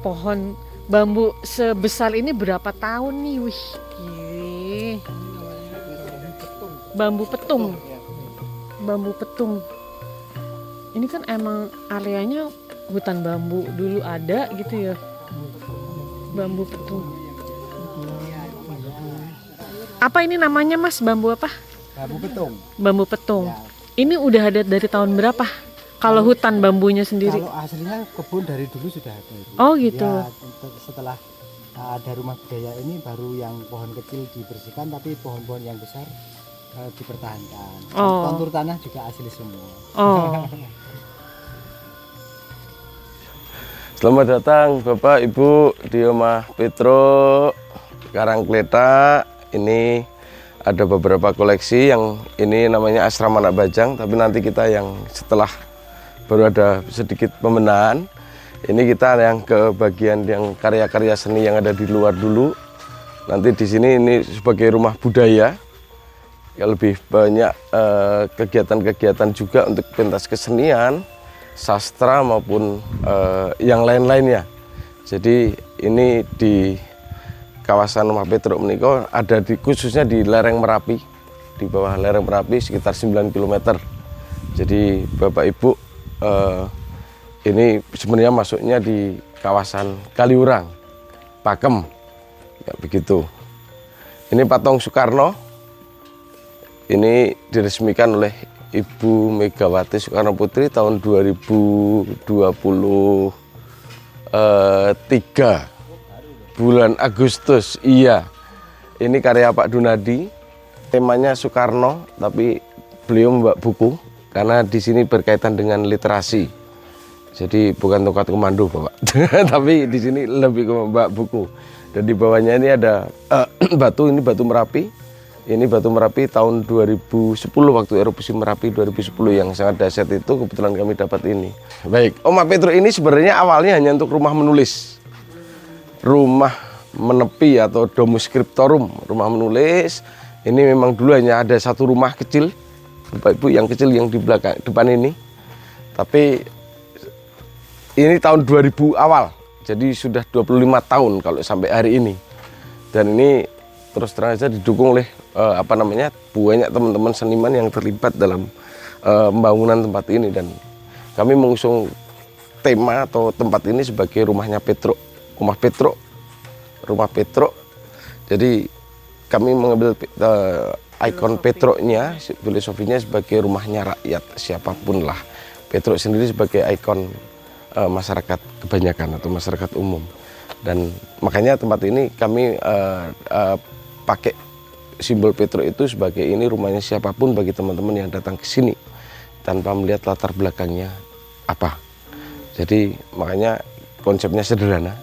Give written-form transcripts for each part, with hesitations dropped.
pohon bambu sebesar ini berapa tahun nih? Wih, gile. Bambu petung. Bambu petung. Ini kan emang areanya hutan bambu dulu ada gitu ya. Bambu petung. Apa ini namanya Mas? Bambu apa? Bambu petung. Bambu petung. Ya. Ini udah ada dari tahun berapa? Kalau hutan bambunya sendiri? Kalau aslinya kebun dari dulu sudah ada. Oh gitu. Ya, setelah ada rumah budaya ini baru yang pohon kecil dibersihkan, tapi pohon-pohon yang besar dipertahankan. Oh. Kontur tanah juga asli semua. Oh. Selamat datang Bapak Ibu di Rumah Petro Karangkleta. Ini ada beberapa koleksi, yang ini namanya Asrama Anak Bajang, tapi nanti kita yang setelah baru ada sedikit pembenahan. Ini kita yang ke bagian yang karya-karya seni yang ada di luar dulu. Nanti di sini ini sebagai rumah budaya. Ya, lebih banyak kegiatan-kegiatan juga untuk pentas kesenian, sastra maupun yang lain-lainnya. Jadi ini di kawasan Rumah Petro Meniko ada khususnya di lereng Merapi, di bawah lereng Merapi sekitar 9 km. Jadi Bapak Ibu, ini sebenarnya masuknya di kawasan Kaliurang, Pakem, ya begitu. Ini patung Soekarno, ini diresmikan oleh Ibu Megawati Soekarno Putri tahun 2023 bulan Agustus. Iya, ini karya Pak Dunadi. Temanya Soekarno, tapi beliau membawa buku karena di sini berkaitan dengan literasi. Jadi bukan tongkat komando Bapak, tapi di sini lebih ke membawa buku. Dan di bawahnya ini ada batu, ini batu Merapi. Ini batu Merapi tahun 2010 waktu erupsi Merapi 2010 yang sangat dahsyat itu, kebetulan kami dapat ini. Baik, Rumah Petro ini sebenarnya awalnya hanya untuk rumah menulis. Rumah menepi atau domus scriptorum, rumah menulis. Ini memang dulu hanya ada satu rumah kecil, Bapak Ibu, yang kecil yang di belakang depan ini. Tapi ini tahun 2000 awal, jadi sudah 25 tahun kalau sampai hari ini. Dan ini terus terang saja didukung oleh banyak teman-teman seniman yang terlibat dalam pembangunan tempat ini, dan kami mengusung tema atau tempat ini sebagai rumahnya Petro. Rumah Petro. Jadi kami mengambil ikon Petro-nya, filosofinya sebagai rumahnya rakyat siapapun lah. Petro sendiri sebagai ikon masyarakat kebanyakan atau masyarakat umum. Dan makanya tempat ini kami pakai simbol Petro itu sebagai ini rumahnya siapapun bagi teman-teman yang datang ke sini tanpa melihat latar belakangnya apa. Jadi makanya konsepnya sederhana,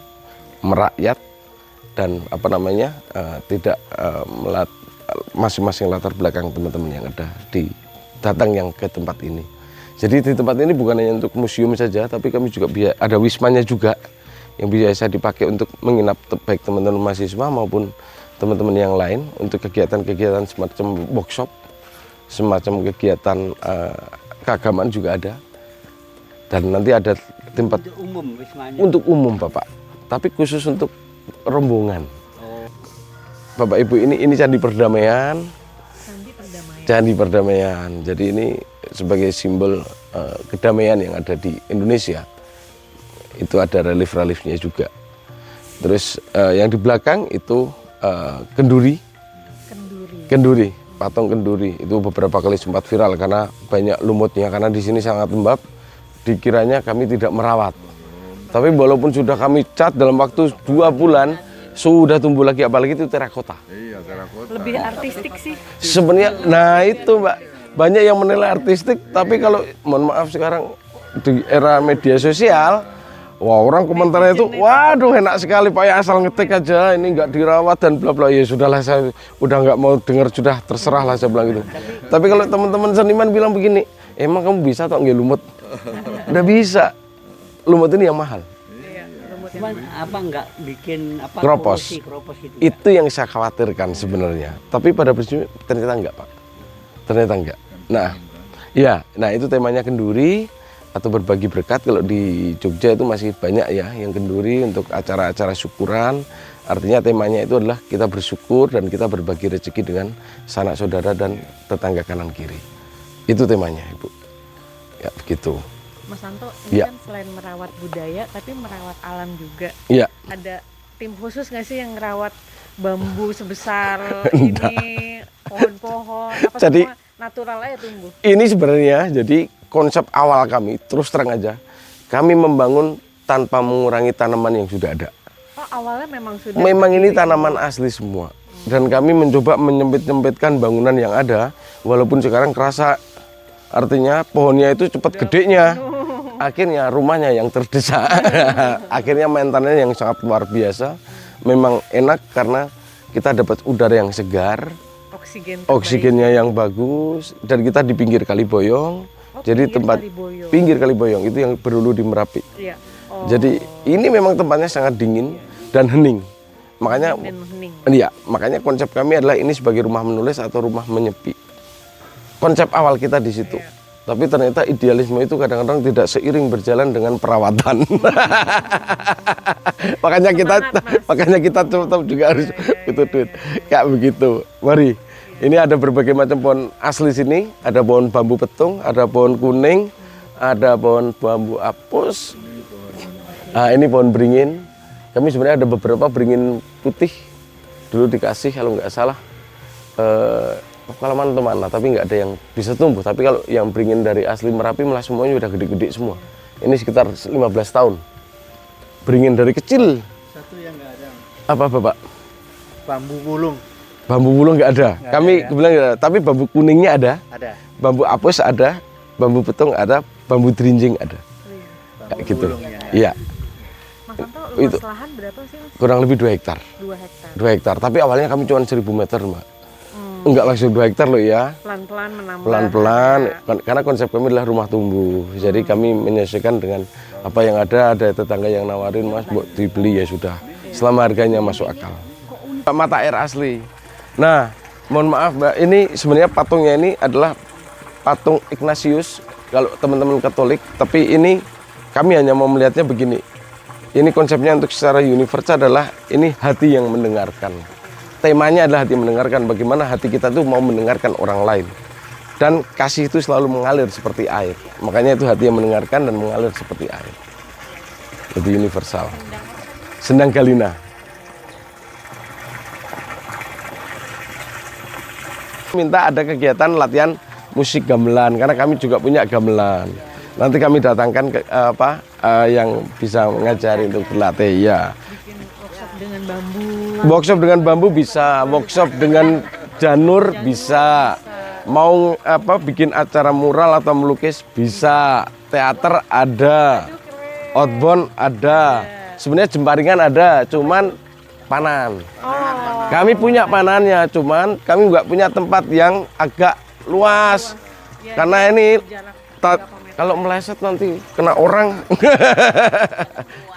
merakyat, dan tidak masing-masing latar belakang teman-teman yang ada datang yang ke tempat ini. Jadi di tempat ini bukan hanya untuk museum saja, tapi kami juga ada wismanya juga yang biasa dipakai untuk menginap baik teman-teman mahasiswa maupun teman-teman yang lain untuk kegiatan-kegiatan semacam workshop, semacam kegiatan keagamaan juga ada. Dan nanti ada tempat untuk umum Bapak, tapi khusus untuk rombongan. Bapak Ibu, ini Candi Perdamaian. Candi Perdamaian. Jadi ini sebagai simbol kedamaian yang ada di Indonesia. Itu ada relief-reliefnya juga. Terus yang di belakang itu kenduri. Kenduri, patung kenduri. Itu beberapa kali sempat viral karena banyak lumutnya, karena di sini sangat lembab. Dikiranya kami tidak merawat. Tapi walaupun sudah kami cat dalam waktu 2 bulan, sudah tumbuh lagi, apalagi itu terakota. Iya, terakota. Lebih artistik sih. Sebenarnya, nah itu Mbak, banyak yang menilai artistik, tapi kalau mohon maaf sekarang di era media sosial, wah orang komentarnya itu, waduh enak sekali Pak, ya asal ngetik aja, ini nggak dirawat dan bla bla. Ya sudahlah, saya udah nggak mau dengar, sudah terserah lah saya bilang gitu. Tapi kalau teman-teman seniman bilang begini, emang kamu bisa atau nggak lumut? Udah bisa. Lumut ini yang mahal. Cuman apa nggak bikin apa Kropos. kropos gitu? Itu yang saya khawatirkan sebenarnya. Tapi pada prinsipnya ternyata enggak Pak. Ternyata enggak. Nah, iya. Nah itu temanya kenduri. atau berbagi berkat. Kalau di Jogja itu masih banyak ya yang kenduri untuk acara-acara syukuran. Artinya temanya itu adalah kita bersyukur dan kita berbagi rezeki dengan sanak saudara dan tetangga kanan kiri. Itu temanya, Ibu. Ya, begitu. Mas Santo, ini Ya. kan selain merawat budaya, tapi merawat alam juga. Iya. Ada tim khusus nggak sih yang merawat bambu sebesar ini, pohon-pohon, apa Jadi- semua natural aja tumbuh? Ini sebenarnya jadi konsep awal kami, terus terang aja. Kami membangun tanpa mengurangi tanaman yang sudah ada. Oh, awalnya memang sudah. Memang ini tanaman asli semua. Dan kami mencoba menyempit-nyempitkan bangunan yang ada, walaupun sekarang kerasa artinya pohonnya itu cepat gedenya. Akhirnya rumahnya yang terdesak. Akhirnya maintenance yang sangat luar biasa. Memang enak karena kita dapat udara yang segar, Oksigen. oksigennya yang bagus, dan kita di pinggir Kaliboyong. Oh, Jadi pinggir tempat Kaliboyong. pinggir Kaliboyong itu yang berhulu di Merapi. Iya. Oh, Jadi ini memang tempatnya sangat dingin dan hening. Makanya dan hening. iya, makanya konsep kami adalah ini sebagai rumah menulis atau rumah menyepi. Konsep awal kita di situ. Tapi ternyata idealisme itu kadang-kadang tidak seiring berjalan dengan perawatan. makanya kita tetap juga harus butuh duit. Kayak begitu. Mari. Ini ada berbagai macam pohon asli sini. Ada pohon bambu petung, ada pohon kuning, ada pohon bambu apus. Nah, ini pohon beringin. Kami sebenarnya ada beberapa beringin putih. Dulu dikasih kalau nggak salah Kalaman atau mana, tapi nggak ada yang bisa tumbuh. Tapi kalau yang beringin dari asli Merapi malah semuanya udah gede-gede semua. Ini sekitar 15 tahun. Beringin dari kecil. Satu yang nggak ada. Apa Bapak? Bambu bulung Bambu bulung nggak ada. Nggak Kami ada, ya? kebetulan nggak ada. Tapi bambu kuningnya ada, ada. bambu apus ada, bambu petung ada, bambu derinjing ada. Bambu Kayak gitu. bulung ya. Iya, Mas Santo, Itu. luas lahan berapa sih, Mas? kurang lebih 2 hektar. 2 hektar. 2 hektar. Tapi awalnya kami cuma 1000 meter, Mbak. Enggak langsung 2 hektar loh ya. Pelan-pelan menambah. Pelan-pelan, Ada. karena konsep kami adalah rumah tumbuh. Jadi kami menyesuaikan dengan apa yang ada tetangga yang nawarin, Mas, buat dibeli ya sudah. Selama harganya masuk akal. Mata air asli. Nah, mohon maaf Mbak, ini sebenarnya patungnya ini adalah patung Ignatius kalau teman-teman Katolik, tapi ini kami hanya mau melihatnya begini. Ini konsepnya untuk secara universal adalah ini hati yang mendengarkan. Temanya adalah hati mendengarkan, bagaimana hati kita tuh mau mendengarkan orang lain. Dan kasih itu selalu mengalir seperti air. Makanya itu hati yang mendengarkan dan mengalir seperti air. Lebih universal. Sendang Galina. Minta ada kegiatan latihan musik gamelan, karena kami juga punya gamelan. Nanti kami datangkan yang bisa mengajari untuk berlatih ya. Bikin workshop dengan bambu. Workshop dengan bambu bisa, workshop dengan janur bisa. Mau bikin acara mural atau melukis bisa. Teater ada. Outbound ada. Sebenarnya jemparingan ada, cuman panan. Kami punya panannya, cuman kami nggak punya tempat yang agak luas. Karena ini kalau meleset nanti kena orang.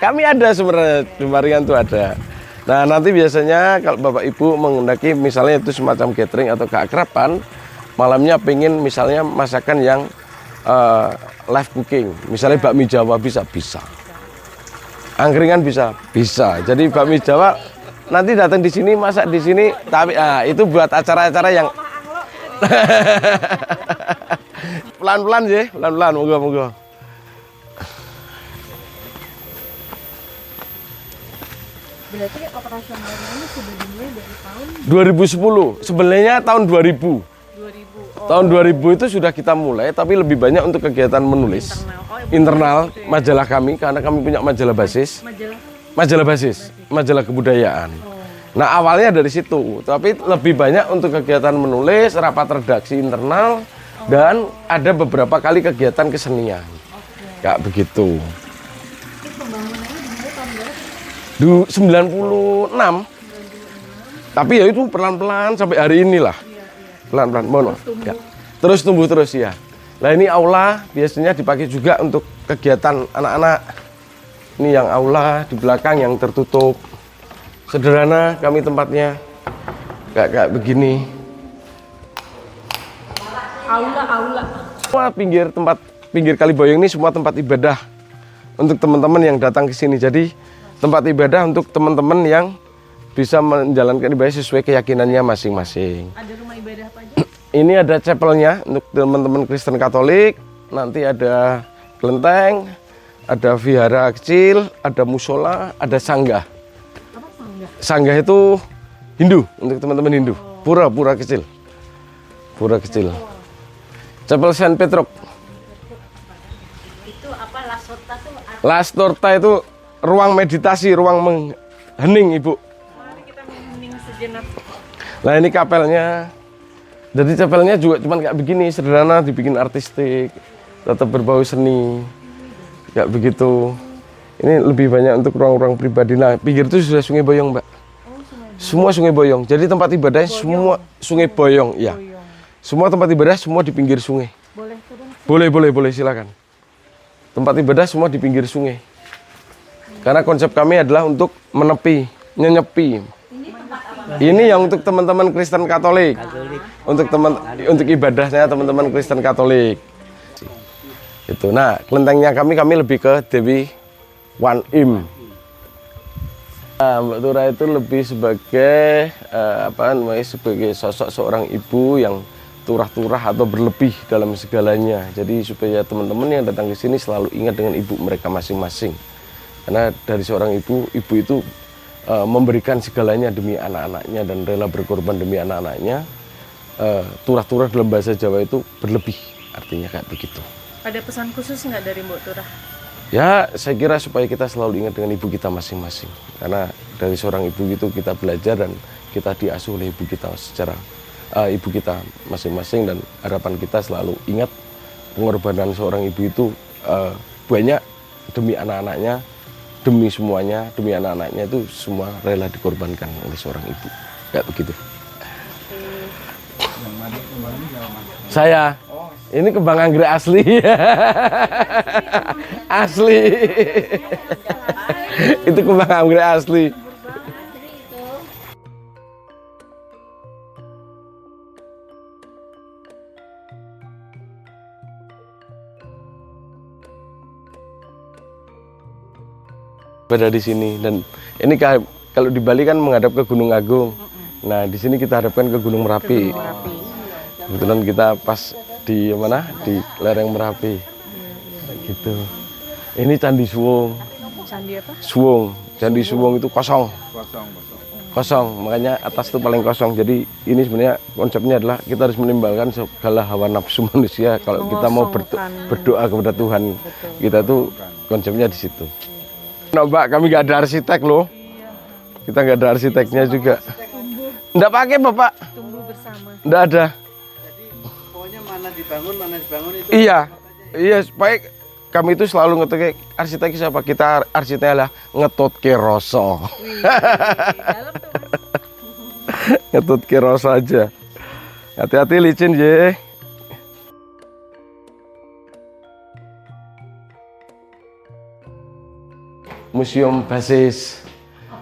Kami ada sebenarnya, jemparingan itu ada. Nah, nanti biasanya kalau Bapak Ibu menghendaki misalnya itu semacam catering atau keakraban, malamnya pengen misalnya masakan yang live cooking, misalnya bakmi Jawa bisa. Angkringan bisa. Jadi bakmi Jawa nanti datang di sini masak di sini, tapi itu buat acara-acara yang pelan-pelan sih, pelan-pelan, moga-moga. Berarti operasionalnya ini sudah dimulai dari tahun 2010, sebenarnya tahun 2000. 2000. Tahun 2000 itu sudah kita mulai, tapi lebih banyak untuk kegiatan menulis. Internal majalah kami, karena kami punya majalah basis. Majalah basis, majalah kebudayaan. Nah, awalnya dari situ, tapi lebih banyak untuk kegiatan menulis, rapat redaksi internal, dan ada beberapa kali kegiatan kesenian. Kayak begitu. Di 96. Tapi ya itu pelan-pelan sampai hari inilah. Pelan-pelan, mohon maaf. Ya. Terus tumbuh terus ya. Nah, ini aula biasanya dipakai juga untuk kegiatan anak-anak. Ini yang aula di belakang yang tertutup. Sederhana kami tempatnya. Kayak begini. Aula. Semua pinggir tempat pinggir Kali Boyong ini semua tempat ibadah untuk teman-teman yang datang ke sini. Jadi tempat ibadah untuk teman-teman yang bisa menjalankan ibadah sesuai keyakinannya masing-masing. Ada rumah ibadah apa aja? Ini ada chapelnya untuk teman-teman Kristen Katolik. Nanti ada kelenteng, ada vihara kecil, ada musola, ada sanggah. Apa sanggah? Sanggah itu Hindu, untuk teman-teman Hindu. Pura-pura kecil. Pura kecil. Chapel Saint Petruk. Itu apa Lasota tuh Las Torta itu ruang meditasi, ruang menghening, Ibu. Mari kita menghening sejenak. Nah, ini kapelnya. Jadi chapelnya juga cuman kayak begini, sederhana, dibikin artistik, tetap berbau seni. Kayak begitu. Ini lebih banyak untuk ruang-ruang pribadi. Nah, pinggir itu sudah Sungai Boyong, Mbak. Semua Sungai Boyong. Jadi tempat ibadahnya semua Sungai Boyong, ya. Semua tempat ibadah semua di pinggir sungai. Boleh turun? Boleh, silakan. Tempat ibadah semua di pinggir sungai. Karena konsep kami adalah untuk menepi, nyenyepi. Ini yang untuk teman-teman Kristen Katolik. Untuk ibadahnya teman-teman Kristen Katolik. Itu. Nah, kelentengnya kami lebih ke Dewi Wan Im. Nah, Mbak Tura itu lebih sebagai sebagai sosok seorang ibu yang turah-turah atau berlebih dalam segalanya. Jadi supaya teman-teman yang datang ke sini selalu ingat dengan ibu mereka masing-masing. Karena dari seorang ibu itu memberikan segalanya demi anak-anaknya dan rela berkorban demi anak-anaknya. Turah-turah dalam bahasa Jawa itu berlebih, artinya kayak begitu. Ada pesan khusus nggak dari Mbak Turah? Ya, saya kira supaya kita selalu ingat dengan ibu kita masing-masing. Karena dari seorang ibu itu kita belajar dan kita diasuh oleh ibu kita secara ibu kita masing-masing, dan harapan kita selalu ingat pengorbanan seorang ibu itu banyak demi anak-anaknya, demi semuanya, demi anak-anaknya itu semua rela dikorbankan oleh seorang ibu. Kayak begitu. Saya ini kembang anggrek asli. Asli. Itu kembang anggrek asli. Pada di sini, dan ini kalau di Bali kan menghadap ke Gunung Agung. Nah, di sini kita hadapkan ke Gunung Merapi. Kebetulan kita pas di mana? Di lereng Merapi. Gitu. Ini Candi Suwung. Candi apa? Suwung. Candi Suwung itu kosong. Kosong. Makanya atas itu paling kosong. Jadi ini sebenarnya konsepnya adalah kita harus menimbalkan segala hawa nafsu manusia kalau kita mau berdoa kepada Tuhan. Kita tuh konsepnya di situ. Nah, Mbak, kami nggak ada arsitek loh. Kita nggak ada arsiteknya juga. Nggak pakai, Bapak. Tumbuh bersama. Nggak ada. Pokoknya mana dibangun itu. Iya, supaya kami itu selalu ngetok arsitek siapa? Kita arsiteknya lah ngetot ke rasa. Dalam tuh, Mas. Ngetot ke rasa aja. Hati-hati licin, ye. Museum Basis,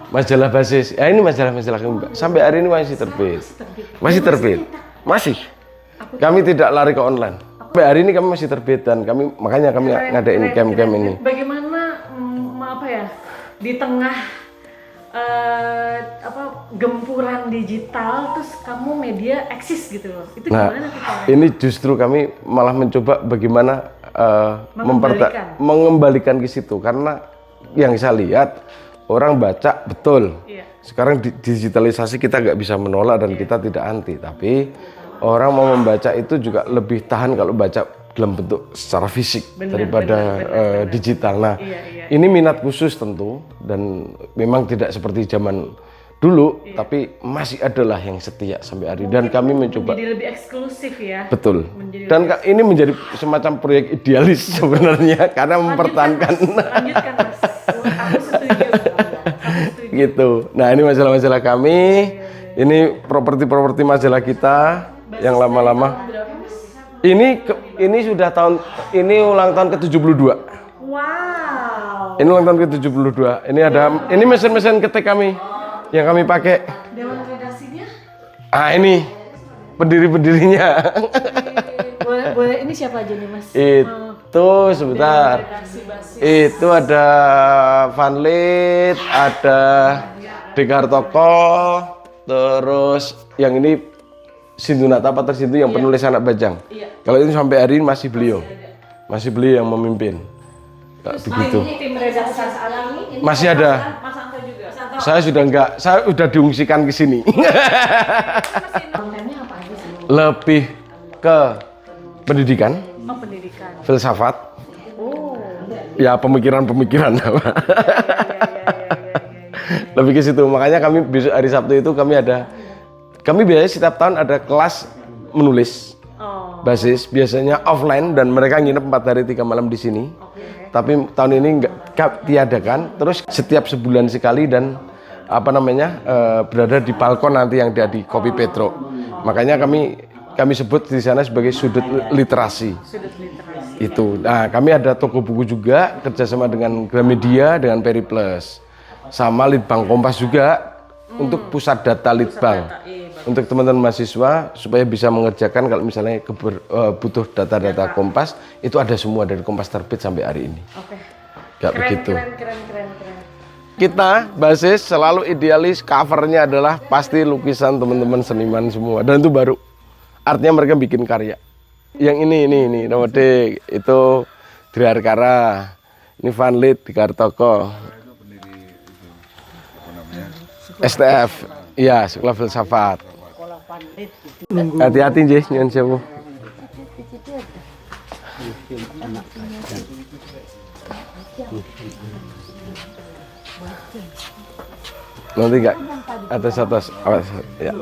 majalah Basis. Ya, ini majalah-majalah kami, Mbak. Sampai hari ini masih terbit. Masih terbit. Masih. Kami tidak lari ke online. Sampai hari ini kami masih terbit, dan makanya kami ngadain camp-camp ini. Bagaimana di tengah gempuran digital, terus kamu media eksis gitu loh. Itu Nah, gimana tuh caranya? ini justru kami malah mencoba bagaimana mengembalikan ke situ, karena yang saya lihat orang baca betul. Iya. Sekarang digitalisasi kita nggak bisa menolak dan kita tidak anti, tapi orang mau membaca itu juga lebih tahan kalau baca dalam bentuk secara fisik daripada digital. Nah, ini minat khusus tentu, dan memang tidak seperti zaman dulu, tapi masih adalah yang setia sampai hari. Dan kami mencoba Jadi lebih eksklusif ya. betul. Dan ini menjadi semacam proyek idealis sebenarnya, karena mempertahankan. Lanjutkan, Mas. Aku setuju. Gitu. Nah, ini majalah-majalah kami. Ini properti-properti majalah kita yang lama-lama. Ini sudah ini ulang tahun ke-72. Wow. Ini ulang tahun ke-72. Ini mesin-mesin ketik kami yang kami pakai. Dewan redaksinya? Ini pendiri-pendirinya. Boleh ini siapa aja nih, Mas? itu sebentar. Itu ada Van Lith, ada Dekartoko, terus yang ini Sindunata Pater Sindu yang penulis Anak Bajang. Kalau itu sampai hari ini masih beliau yang memimpin. Begitu. Masih ada. Saya sudah enggak, saya sudah diungsikan ke sini. Lebih ke pendidikan, filsafat, ya pemikiran-pemikiran. Lebih ke situ. Makanya kami besok hari Sabtu itu kami biasanya setiap tahun ada kelas menulis basis, biasanya offline dan mereka nginep 4 hari 3 malam di sini. Tapi tahun ini enggak tiadakan. Terus setiap sebulan sekali dan berada di balkon nanti yang ada di Kopi Petro. Makanya kami sebut di sana sebagai sudut literasi. Itu. Nah, kami ada toko buku juga kerjasama dengan Gramedia, dengan Periplus, sama Litbang Kompas juga untuk pusat data Litbang. Untuk teman-teman mahasiswa supaya bisa mengerjakan kalau misalnya butuh data-data Kompas, itu ada semua dari Kompas terbit sampai hari ini. Gak begitu. Keren. Kita basis selalu idealis, covernya adalah pasti lukisan teman-teman seniman semua dan itu baru. Artinya mereka bikin karya. Yang ini nomor D itu Driarkara, ini Van Lith, Dekartoko, STF, iya Sekolah Filsafat. Hati-hati nggih nyuwun sewu. Nanti enggak atas awas ya.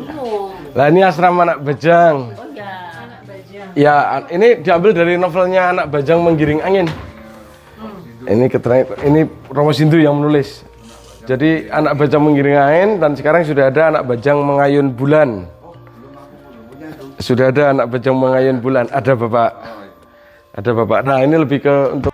Lah ini asrama Anak Bajang. Ya, ini diambil dari novelnya Anak Bajang Menggiring Angin. Ini keterangan, ini Romo Sindu yang menulis. Jadi Anak Bajang Menggiring Angin dan sekarang sudah ada Anak Bajang Mengayun Bulan. Sudah ada Anak Bajang Mengayun Bulan. Ada Bapak. Nah, ini lebih ke untuk